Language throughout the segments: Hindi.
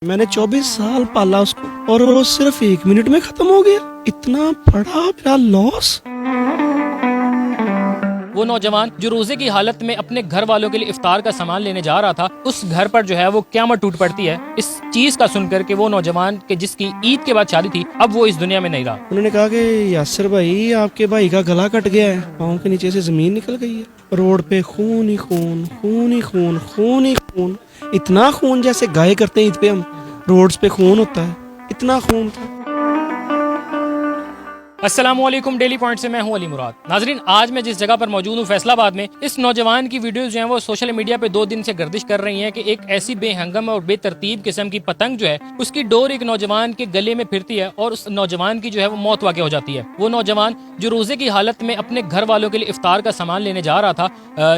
मैंने 24 साल पाला उसको और वो सिर्फ 1 मिनट में खत्म हो गया। इतना बड़ा मेरा लॉस। वो नौजवान जो रोजे की हालत में अपने घर वालों के लिए इफ्तार का सामान लेने जा रहा था, उस घर पर जो है वो क़यामत टूट पड़ती है। इस चीज का सुनकर के वो नौजवान के जिसकी ईद के बाद शादी थी, अब वो इस दुनिया में नहीं रहा। उन्होंने कहा कि यासिर भाई, आपके भाई का गला कट गया है, पाँव के नीचे से जमीन निकल गई है, रोड पे खून ही खून, खून ही खून, खून ही खून। इतना खून जैसे गाय करते हैं ईद पे हम, रोड्स पे खून होता है, इतना खून था। अस्सलामुअलैकुम, डेली पॉइंट से मैं हूं अली मुराद। नाजरीन, आज मैं जिस जगह पर मौजूद हूं फैसलाबाद में, इस नौजवान की वीडियोस जो हैं वो सोशल मीडिया पे 2 दिन से गर्दिश कर रही हैं कि एक ऐसी बेहंगम और बेतरतीब किस्म की पतंग जो है उसकी डोर एक नौजवान के गले में फिरती है और उस नौजवान की जो है वो मौत वाक़ हो जाती है। वो नौजवान जो रोजे की हालत में अपने घर वालों के लिए इफ्तार का सामान लेने जा रहा था,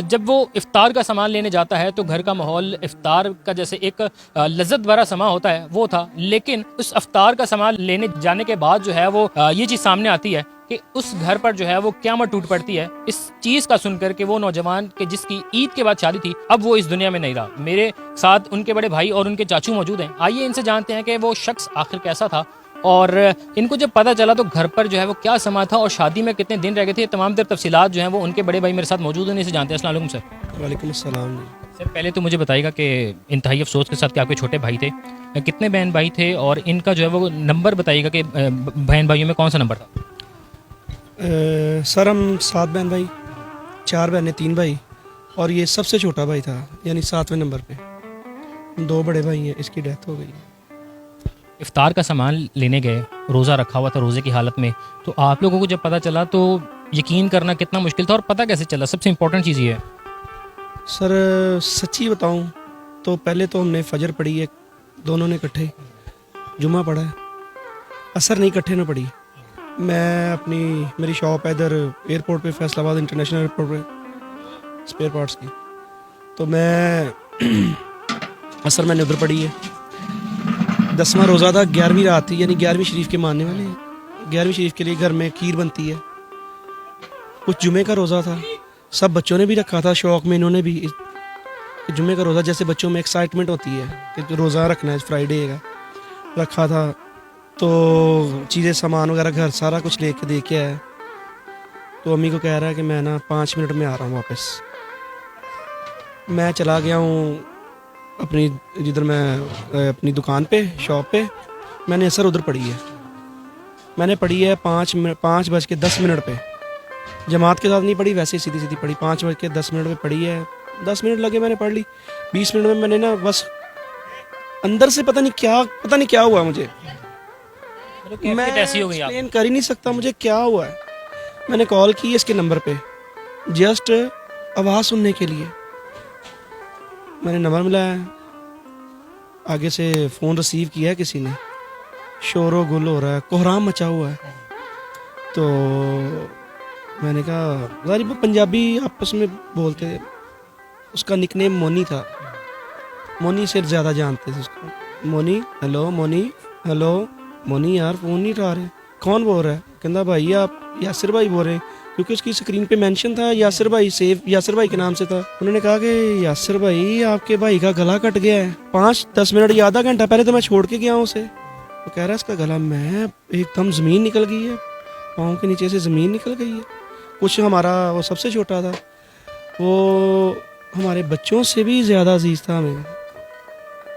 जब वो इफ्तार का सामान लेने जाता है तो घर का माहौल इफ्तार का जैसे एक लज्जत भरा समा होता है वो था, लेकिन उस इफ्तार का सामान लेने जाने के बाद जो है वो ये चीज सामने आती है कि उस घर पर जो है वो क़यामत टूट पड़ती है। इस चीज का सुनकर के वो नौजवान के जिसकी ईद के बाद शादी थी, अब वो इस दुनिया में नहीं रहा। मेरे साथ उनके बड़े भाई और उनके चाचू मौजूद हैं। आइए इनसे जानते हैं कि वो शख्स आखिर कैसा था और इनको जब पता चला तो घर पर जो है वो क्या समा था और शादी में कितने दिन रह गए थे। तमाम तर तफसीलात जो हैं वो उनके बड़े भाई मेरे साथ मौजूद हैं, इनसे जानते हैं। अस्सलाम वालेकुम सर। वालेकुम अस्सलाम। सर, पहले तो मुझे बताइएगा कि इंतहाई अफसोस के साथ कि आपके छोटे भाई थे, कितने बहन भाई थे और इनका जो है वो नंबर बताइएगा कि बहन भाइयों में कौन सा नंबर था। सर, हम 7 बहन भाई, 4 बहनें, 3 भाई, और ये सबसे छोटा भाई था, यानी 7वें नंबर पे। 2 बड़े भाई हैं, इसकी डेथ हो गई। इफ्तार का सामान लेने गए, रोज़ा रखा हुआ था रोज़े की हालत में, तो आप लोगों को जब पता चला तो यकीन करना कितना मुश्किल था और पता कैसे चला? सबसे इम्पोर्टेंट चीज़ ये है। सर, सच्ची बताऊं तो पहले तो हमने फजर पढ़ी है, दोनों ने इकट्ठे, जुमा पढ़ा है, असर नहीं इकट्ठे ने पढ़ी। मैं मेरी शॉप है इधर एयरपोर्ट पे, फैसलाबाद इंटरनेशनल एयरपोर्ट पे, स्पेयर पार्ट्स की, तो मैं असर मैंने उधर पढ़ी है। 10वां रोज़ा था, 11वीं रात थी, यानी 11वीं शरीफ के मानने वाले हैं। 11वीं शरीफ के लिए घर में खीर बनती है। कुछ जुमे का रोज़ा था, सब बच्चों ने भी रखा था शौक में, इन्होंने भी। जुमे का रोज़ा जैसे बच्चों में एक्साइटमेंट होती है कि रोज़ा रखना है, फ्राइडे का रखा था, तो चीज़ें सामान वगैरह घर सारा कुछ लेके दे के आया। तो अम्मी को कह रहा है कि मैं ना 5 मिनट में आ रहा हूँ वापस। मैं चला गया हूँ अपनी जिधर मैं अपनी दुकान पे, शॉप पे। मैंने असर उधर पढ़ी है, मैंने पढ़ी है 5:10 पे। जमात के साथ नहीं पढ़ी, वैसे सीधी सीधी पढ़ी। 5:10 पे पढ़ी है, 10 मिनट लगे, मैंने पढ़ ली। 20 मिनट में मैंने ना बस अंदर से पता नहीं क्या हुआ मुझे। मैं ऐसी हो गई आप? एक्सप्लेन कर ही नहीं सकता मुझे क्या हुआ है। मैंने कॉल की इसके नंबर पे जस्ट आवाज़ सुनने के लिए। मैंने नंबर मिलाया, आगे से फ़ोन रिसीव किया है किसी ने, शोरो गुल हो रहा है, कोहराम मचा हुआ है। तो मैंने कहा, ज़ाहिर वो पंजाबी आपस में बोलते, उसका निकनेम मोनी था, मोनी से ज़्यादा जानते थे उसको। मोनी, हेलो मोनी, हेलो मोनी, यार फ़ोन नहीं उठा रहे, कौन बोल रहा है? कहता भाई आप यासिर भाई बोल रहे हैं, क्योंकि उसकी स्क्रीन पे मेंशन था यासिर भाई, सेव यासिर भाई के नाम से था। उन्होंने कहा कि यासिर भाई, आपके भाई का गला कट गया है। 5-10 मिनट या आधा घंटा पहले तो मैं छोड़ के गया हूँ उसे। वो कह रहा है इसका गला, मैं एकदम ज़मीन निकल गई है, पाँव के नीचे से ज़मीन निकल गई है। कुछ हमारा वो सबसे छोटा था, वो हमारे बच्चों से भी ज़्यादा अजीज़ था हमें।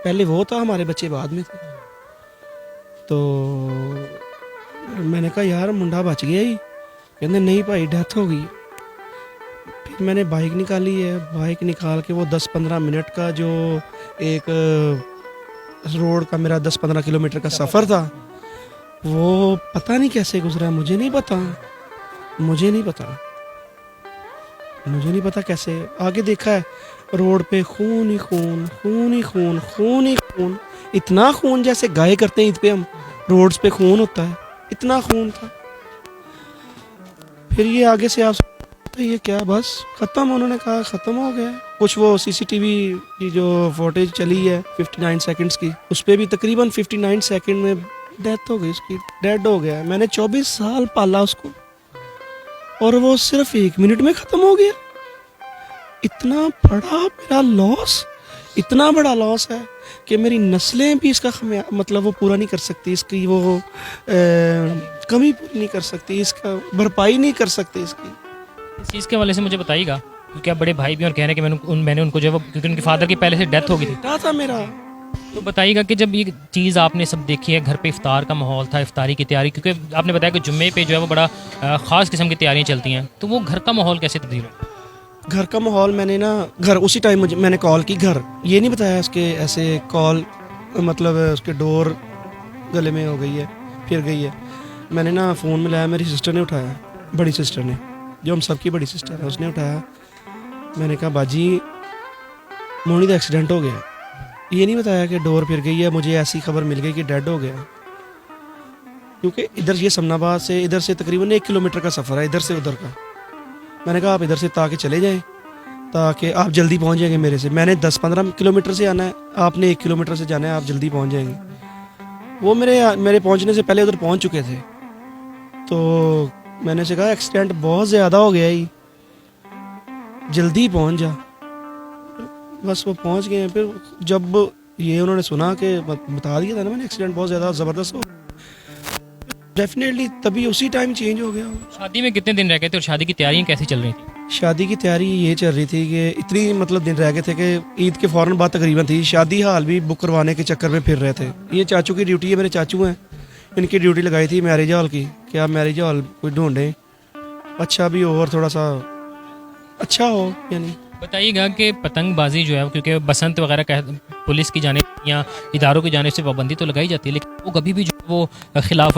पहले वो था, हमारे बच्चे बाद में थे। तो मैंने कहा यार मुंडा बच गया ही। कहते नहीं भाई, डेथ हो गई। फिर मैंने बाइक निकाली है, बाइक निकाल के वो 10-15 मिनट का जो एक रोड का मेरा 10-15 किलोमीटर का सफ़र था, वो पता नहीं कैसे गुजरा, मुझे नहीं पता कैसे। आगे देखा है रोड पे खून ही खून, खून ही खून, खून ही खून। इतना खून जैसे गाय करते हैं ईद पे हम, रोड्स पे खून होता है, इतना खून था। फिर ये आगे से आप ये क्या, बस ख़त्म, उन्होंने कहा ख़त्म हो गया। कुछ वो सीसीटीवी की जो फुटेज चली है 59 सेकंड्स की, उस पर भी तकरीबन 59 सेकंड में डेथ हो गई उसकी, डेड हो गया। मैंने 24 साल पाला उसको और वो सिर्फ 1 मिनट में ख़त्म हो गया। इतना बड़ा मेरा लॉस, इतना बड़ा लॉस है कि मेरी नस्लें भी इसका मतलब वो पूरा नहीं कर सकती, इसकी वो कमी पूरी नहीं कर सकती, इसका भरपाई नहीं कर सकती इसकी। इस चीज़ के हवाले से मुझे बताइएगा, क्योंकि आप बड़े भाई भी और कह रहे हैं कि मैंने उनको जो है वो, क्योंकि उनके फादर की पहले से डेथ हो गई थी, बेटा था मेरा। तो बताइएगा कि जब ये चीज़ आपने सब देखी है, घर पे इफ्तार का माहौल था, इफ्तारी की तैयारी, क्योंकि आपने बताया कि जुम्मे पे जो है वो बड़ा ख़ास किस्म की तैयारियाँ चलती हैं, तो वो घर का माहौल कैसे तब्दील हुआ? घर का माहौल मैंने ना घर उसी टाइम मुझे मैंने कॉल की घर, ये नहीं बताया इसके ऐसे कॉल, मतलब उसके डोर गले में हो गई है, फिर गई है। मैंने ना फ़ोन मिलाया, मेरी सिस्टर ने उठाया, बड़ी सिस्टर ने, जो हम सबकी बड़ी सिस्टर है, उसने उठाया। मैंने कहा बाजी मोनी का एक्सीडेंट हो गया। ये नहीं बताया कि डोर फिर गई है, मुझे ऐसी खबर मिल गई कि डेड हो गया। क्योंकि इधर ये समनाबाद से इधर से तकरीबन 1 किलोमीटर का सफ़र है, इधर से उधर का। मैंने कहा आप इधर से ताकि चले जाएं, ताकि आप जल्दी पहुंच जाएंगे मेरे से। मैंने 10-15 किलोमीटर से आना है, आपने 1 किलोमीटर से जाना है, आप जल्दी पहुंच जाएंगे। वो मेरे पहुंचने से पहले उधर पहुंच चुके थे। तो मैंने उसे कहा एक्सीडेंट बहुत ज़्यादा हो गया ही, जल्दी पहुंच जा। बस वो पहुंच गए। फिर जब ये उन्होंने सुना कि बता दिया था ना मैंने, एक्सीडेंट बहुत ज़्यादा ज़बरदस्त हो, डेफिनेटली तभी उसी टाइम चेंज हो गया। शादी में कितने दिन रह गए थे और शादी की तैयारियाँ कैसी चल रही थी? शादी की तैयारी ये चल रही थी कि इतनी मतलब दिन रह गए थे कि ईद के फ़ौरन बाद तकरीबन थी। शादी हाल भी बुक करवाने के चक्कर में फिर रहे थे। ये चाचू की ड्यूटी है, मेरे चाचू हैं, इनकी ड्यूटी लगाई थी मैरिज हॉल की कि आप मैरिज हॉल कोई ढूंढें, अच्छा भी हो और थोड़ा सा अच्छा हो। यानी बताइएगा कि पतंगबाजी जो है, क्योंकि बसंत वगैरह पुलिस की जानिब या इदारों की जानिब से पाबंदी तो लगाई जाती है, लेकिन वो कभी भी जो है वो खिलाफ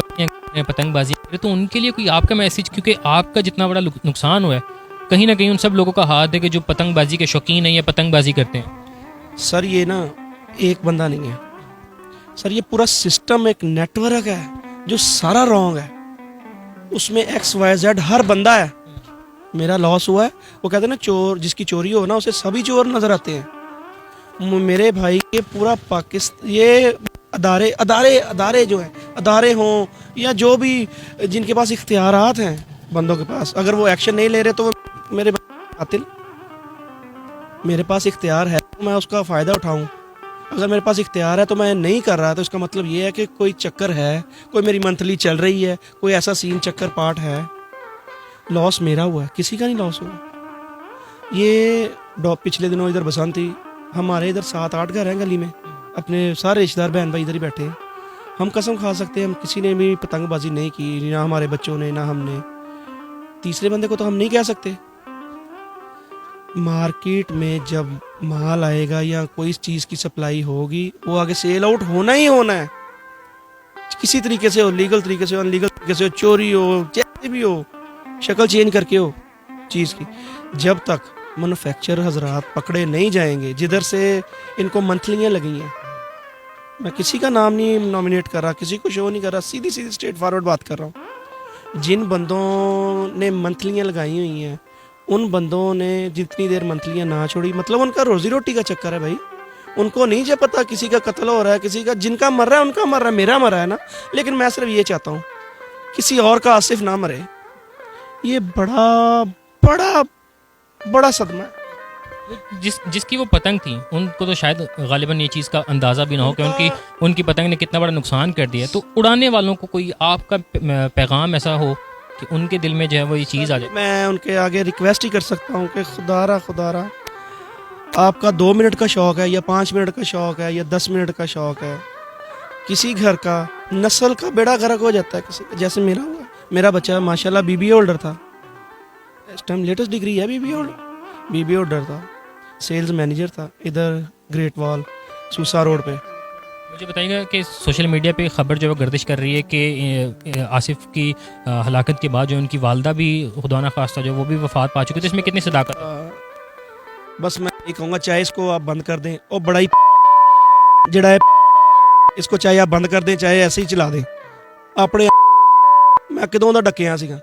पतंगबाजी करे, तो उनके लिए कोई आपका मैसेज, क्योंकि आपका जितना बड़ा नुकसान हुआ है, कहीं ना कहीं उन सब लोगों का हाथ है कि जो पतंगबाजी के शौकीन है या पतंगबाजी करते हैं। सर ये ना एक बंदा नहीं है सर, ये पूरा सिस्टम एक नेटवर्क है जो सारा रॉन्ग है। उसमें XYZ हर बंदा है। मेरा लॉस हुआ है, वो कहते हैं ना चोर जिसकी चोरी हो ना उसे सभी चोर नजर आते हैं। मेरे भाई के पूरा पाकिस्तान ये अदारे अदारे अदारे जो हैं, अदारे हों या जो भी जिनके पास इख्तियारात हैं बंदों के पास, अगर वो एक्शन नहीं ले रहे तो वो मेरे कातिल। मेरे पास इख्तियार है तो मैं उसका फ़ायदा उठाऊं। अगर मेरे पास इख्तियार है तो मैं नहीं कर रहा, तो इसका मतलब ये है कि कोई चक्कर है, कोई मेरी मंथली चल रही है, कोई ऐसा सीन चक्कर पार्ट है। लॉस मेरा हुआ है, किसी का नहीं लॉस हुआ। ये पिछले दिनों इधर बसंत थी, हमारे इधर 7-8 घर हैं गली में, अपने सारे रिश्तेदार बहन भाई इधर ही बैठे हैं। हम कसम खा सकते हैं हम किसी ने भी पतंगबाजी नहीं की, ना हमारे बच्चों ने ना हमने। तीसरे बंदे को तो हम नहीं कह सकते। मार्केट में जब माल आएगा या कोई चीज़ की सप्लाई होगी, वो आगे सेल आउट होना ही होना है, किसी तरीके से हो, लीगल तरीके से हो, अनलीगल तरीके से हो, चोरी हो, जैसे भी हो, शक्ल चेंज करके हो चीज़ की। जब तक मैन्युफैक्चरर हजरात पकड़े नहीं जाएंगे, जिधर से इनको मंथलियाँ लगी हैं, मैं किसी का नाम नहीं नॉमिनेट कर रहा, किसी को शो नहीं कर रहा, सीधी सीधी स्ट्रेट फॉरवर्ड बात कर रहा हूँ। जिन बंदों ने मंथलियाँ लगाई हुई हैं, उन बंदों ने जितनी देर मंथलियाँ ना छोड़ी, मतलब उनका रोजी रोटी का चक्कर है भाई। उनको नहीं जब पता किसी का कत्ल हो रहा है, किसी का, जिनका मर रहा है उनका मर रहा है, मेरा मरा है ना। लेकिन मैं सिर्फ ये चाहता हूँ किसी और का आसिफ ना मरे। ये बड़ा बड़ा बड़ा सदमा है। जिसकी वो पतंग थी उनको तो शायद गालिबन ये चीज़ का अंदाज़ा भी ना हो कि उनकी पतंग ने कितना बड़ा नुकसान कर दिया। तो उड़ाने वालों को कोई आपका पैगाम ऐसा हो कि उनके दिल में जो है वो ये चीज़ आ जाए। मैं उनके आगे रिक्वेस्ट ही कर सकता हूँ कि खुदारा आपका 2 मिनट का शौक़ है या 5 मिनट का शौक़ है या 10 मिनट का शौक़ है, किसी घर का नस्ल का बेड़ा गर्क हो जाता है किसी का, जैसे मेरा हुआ। मेरा बच्चा माशाल्लाह BBA होल्डर था, इस टाइम लेटेस्ट डिग्री है, BBA होल्डर था, सेल्स मैनेजर था इधर ग्रेट वॉल सूसा रोड पे। मुझे बताइएगा कि सोशल मीडिया पे खबर जो है गर्दिश कर रही है कि आसिफ की हलाकत के बाद जो उनकी वालदा भी खुदा ना खास्ता जो वो भी वफात पा चुकी थी, इसमें कितनी सदाकत है? बस मैं ये कहूँगा चाहे इसको आप बंद कर दें, और बड़ा ही जड़ा है इसको, चाहे आप बंद कर दें चाहे ऐसे ही चला दें अपने। मैं किदों दा डकिया सीगा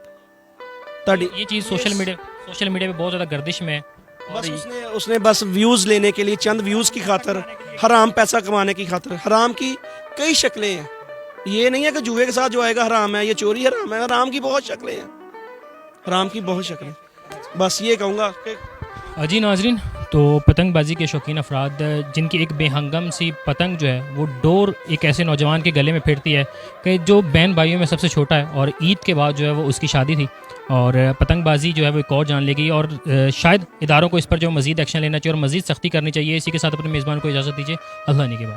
ताड़ी ये चीज़ सोशल मीडिया पे बहुत ज़्यादा गर्दिश में है। बस उसने बस व्यूज़ लेने के लिए, चंद व्यूज़ की खातर, हराम पैसा कमाने की खातर। हराम की कई शक्लें हैं, ये नहीं है कि जुए के साथ जो आएगा हराम है, ये चोरी हराम है। हराम की बहुत शक्लें हैं, हराम की बहुत शक्लें। बस ये कहूँगा कि जी नाजरीन, तो पतंगबाजी के शौकीन अफराद जिनकी एक बेहंगम सी पतंग जो है वो डोर एक ऐसे नौजवान के गले में फिरती है कि जो बहन भाइयों में सबसे छोटा है और ईद के बाद जो है वो उसकी शादी थी और पतंगबाजी जो है वो एक और जान लेगी और शायद इदारों को इस पर जो मज़ीद एक्शन लेना चाहिए और मज़ीद सख्ती करनी चाहिए। इसी के साथ अपने मेज़बान को इजाज़त दीजिए। अल्लाह ने के बाद।